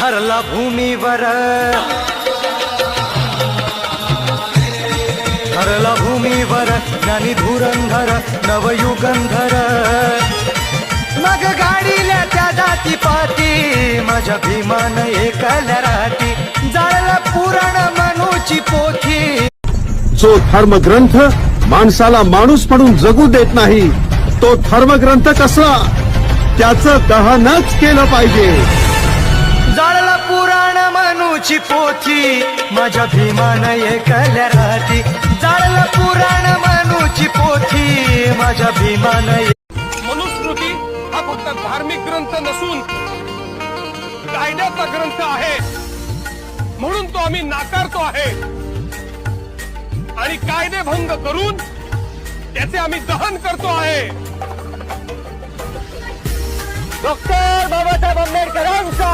ठरला भूमीवर, ठरला भूमीवर ज्ञानी धुरंधर नवयुगंधर, मग गाडील्या त्या जाती पाती माझ्या भीमान एकल्या राती, जाळला पुराण मनूची पोथी। जो धर्मग्रंथ माणसाला माणूस म्हणून जगू देत नाही तो धर्मग्रंथ कसला, त्याचं दहनच केलं पाहिजे। जाळला पुराण मनूची पोथी माझ्या भीमान एकल्या राती, जाळला पुराण मनूची पोथी माझ्या भीमान। मनुस्मृती हा फक्त धार्मिक ग्रंथ नसून कायद्याचा ग्रंथ आहे, म्हणून तो आम्ही नाकारतो आहे आणि कायदेभंग करून त्याचे आम्ही दहन करतो आहे। डॉक्टर बाबासाहेब आंबेडकरांचा